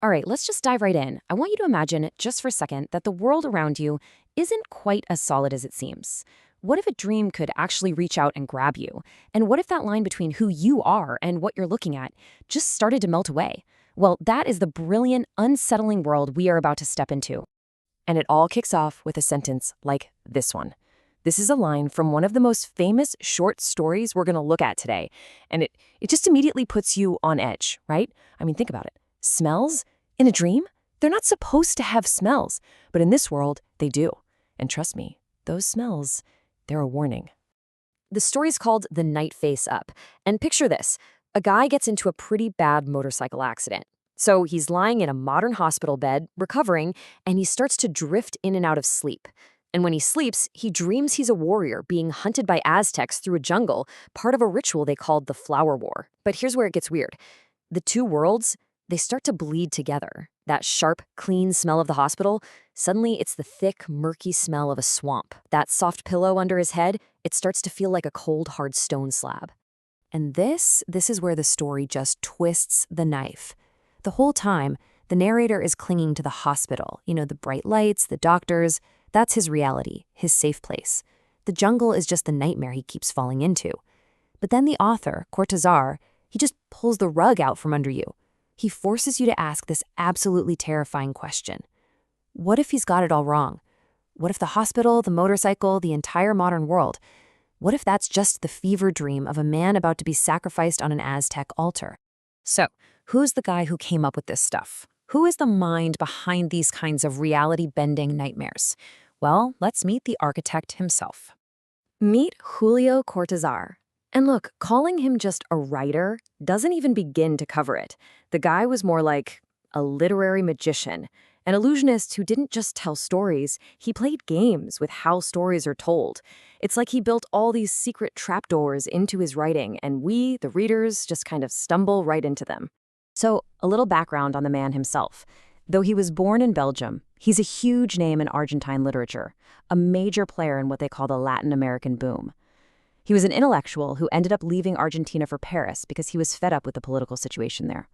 All right, let's just dive right in. I want you to imagine, just for a second, that the world around you isn't quite as solid as it seems. What if a dream could actually reach out and grab you? And what if that line between who you are and what you're looking at just started to melt away? Well, that is the brilliant, unsettling world we are about to step into. And it all kicks off with a sentence like this one. This is a line from one of the most famous short stories we're going to look at today. And it just immediately puts you on edge, right? I mean, think about it. Smells? In a dream? They're not supposed to have smells, but in this world, they do. And trust me, those smells, they're a warning. The story's called The Night Face Up. And picture this. A guy gets into a pretty bad motorcycle accident. So he's lying in a modern hospital bed, recovering, and he starts to drift in and out of sleep. And when he sleeps, he dreams he's a warrior being hunted by Aztecs through a jungle, part of a ritual they called the Flower War. But here's where it gets weird. The two worlds, they start to bleed together. That sharp, clean smell of the hospital, suddenly it's the thick, murky smell of a swamp. That soft pillow under his head, it starts to feel like a cold, hard stone slab. And this is where the story just twists the knife. The whole time, the narrator is clinging to the hospital, the bright lights, the doctors. That's his reality, his safe place. The jungle is just the nightmare he keeps falling into. But then the author, Cortázar, he just pulls the rug out from under you. He forces you to ask this absolutely terrifying question. What if he's got it all wrong? What if the hospital, the motorcycle, the entire modern world, what if that's just the fever dream of a man about to be sacrificed on an Aztec altar? So, who's the guy who came up with this stuff? Who is the mind behind these kinds of reality-bending nightmares? Well, let's meet the architect himself. Meet Julio Cortázar. And look, calling him just a writer doesn't even begin to cover it. The guy was more like a literary magician, an illusionist who didn't just tell stories, he played games with how stories are told. It's like he built all these secret trapdoors into his writing, and we, the readers, just kind of stumble right into them. So, a little background on the man himself. Though he was born in Belgium, he's a huge name in Argentine literature, a major player in what they call the Latin American boom. He was an intellectual who ended up leaving Argentina for Paris because he was fed up with the political situation there.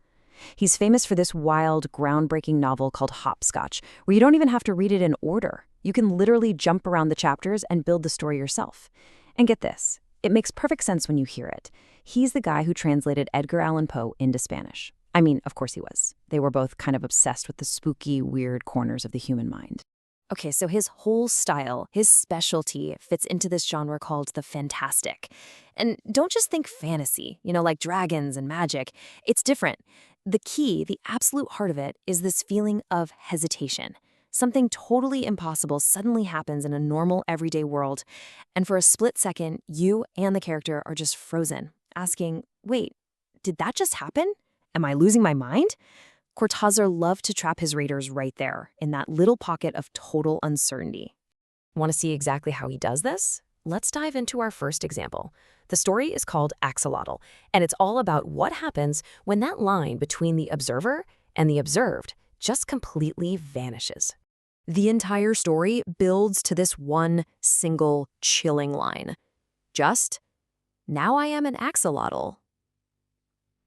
He's famous for this wild, groundbreaking novel called Hopscotch, where you don't even have to read it in order. You can literally jump around the chapters and build the story yourself. And get this, it makes perfect sense when you hear it. He's the guy who translated Edgar Allan Poe into Spanish. I mean, of course he was. They were both kind of obsessed with the spooky, weird corners of the human mind. Okay, so his whole style, his specialty, fits into this genre called the fantastic. And don't just think fantasy, like dragons and magic. It's different. The key, the absolute heart of it, is this feeling of hesitation. Something totally impossible suddenly happens in a normal, everyday world. And for a split second, you and the character are just frozen, asking, wait, did that just happen? Am I losing my mind? Cortázar loved to trap his readers right there, in that little pocket of total uncertainty. Want to see exactly how he does this? Let's dive into our first example. The story is called Axolotl, and it's all about what happens when that line between the observer and the observed just completely vanishes. The entire story builds to this one single chilling line. Just, now I am an axolotl.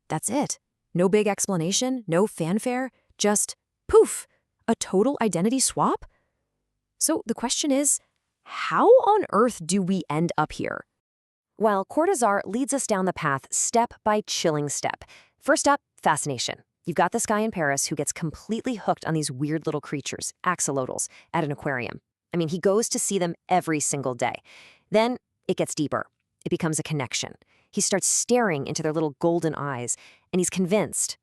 That's it. No big explanation, no fanfare, just poof, a total identity swap? So the question is, how on earth do we end up here? Well, Cortázar leads us down the path step by chilling step. First up, fascination. You've got this guy in Paris who gets completely hooked on these weird little creatures, axolotls, at an aquarium. I mean, he goes to see them every single day. Then it gets deeper. It becomes a connection. He starts staring into their little golden eyes, and he's convinced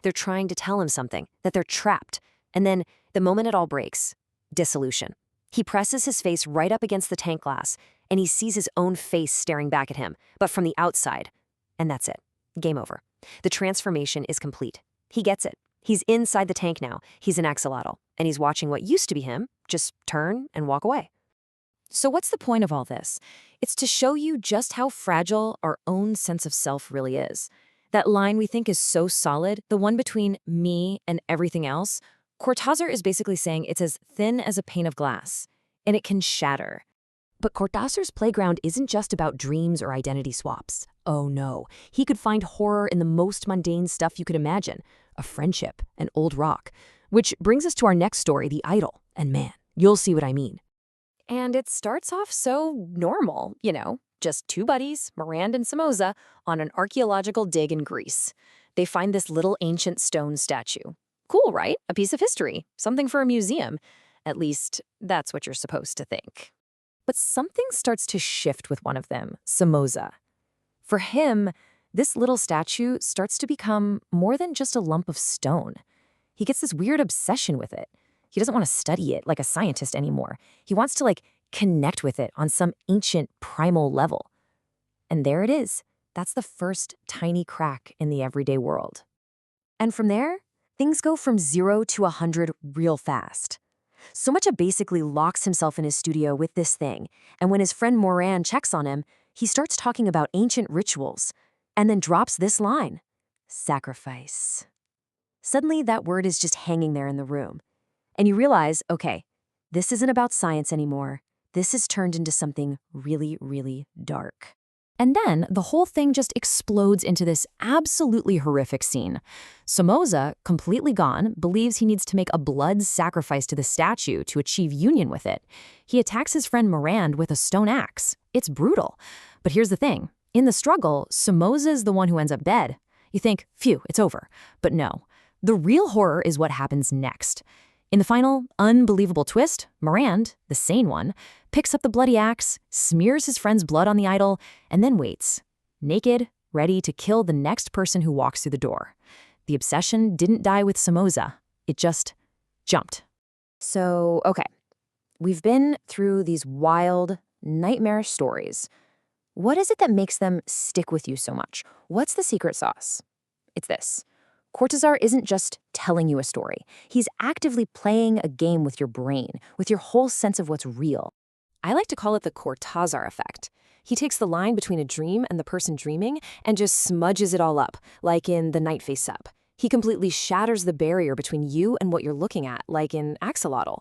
they're trying to tell him something, that they're trapped. And then, the moment it all breaks, dissolution. He presses his face right up against the tank glass, and he sees his own face staring back at him, but from the outside. And that's it. Game over. The transformation is complete. He gets it. He's inside the tank now. He's an axolotl, and he's watching what used to be him just turn and walk away. So what's the point of all this? It's to show you just how fragile our own sense of self really is. That line we think is so solid, the one between me and everything else, Cortázar is basically saying it's as thin as a pane of glass, and it can shatter. But Cortázar's playground isn't just about dreams or identity swaps. Oh no, he could find horror in the most mundane stuff you could imagine. a friendship, an old rock. Which brings us to our next story, the idol. And man, you'll see what I mean. And it starts off so normal, just two buddies, Miranda and Somoza, on an archaeological dig in Greece. They find this little ancient stone statue. Cool, right? A piece of history, something for a museum. At least, that's what you're supposed to think. But something starts to shift with one of them, Somoza. For him, this little statue starts to become more than just a lump of stone. He gets this weird obsession with it. He doesn't want to study it like a scientist anymore. He wants to, connect with it on some ancient primal level. And there it is. That's the first tiny crack in the everyday world. And from there, things go from 0 to 100 real fast. Somoza basically locks himself in his studio with this thing, and when his friend Moran checks on him, he starts talking about ancient rituals, and then drops this line: sacrifice. Suddenly, that word is just hanging there in the room. And you realize, okay, this isn't about science anymore. This has turned into something really, really dark. And then the whole thing just explodes into this absolutely horrific scene. Somoza, completely gone, believes he needs to make a blood sacrifice to the statue to achieve union with it. He attacks his friend Mirand with a stone axe. It's brutal. But here's the thing. In the struggle, Somoza is the one who ends up dead. You think, phew, it's over. But no. The real horror is what happens next. In the final, unbelievable twist, Mirand, the sane one, picks up the bloody axe, smears his friend's blood on the idol, and then waits, naked, ready to kill the next person who walks through the door. The obsession didn't die with Somoza. It just jumped. So, okay, we've been through these wild, nightmarish stories. What is it that makes them stick with you so much? What's the secret sauce? It's this. Cortázar isn't just telling you a story. He's actively playing a game with your brain, with your whole sense of what's real. I like to call it the Cortázar effect. He takes the line between a dream and the person dreaming and just smudges it all up, like in The Night Face Up. He completely shatters the barrier between you and what you're looking at, like in Axolotl.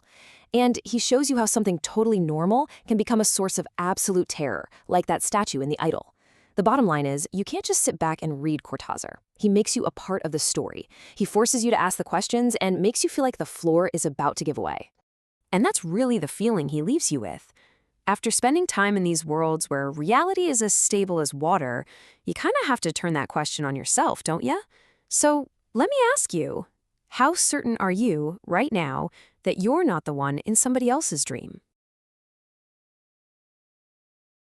And he shows you how something totally normal can become a source of absolute terror, like that statue in The Idol. The bottom line is, you can't just sit back and read Cortázar. He makes you a part of the story. He forces you to ask the questions and makes you feel like the floor is about to give away. And that's really the feeling he leaves you with. After spending time in these worlds where reality is as stable as water, you kind of have to turn that question on yourself, don't you? So let me ask you, how certain are you right now that you're not the one in somebody else's dream?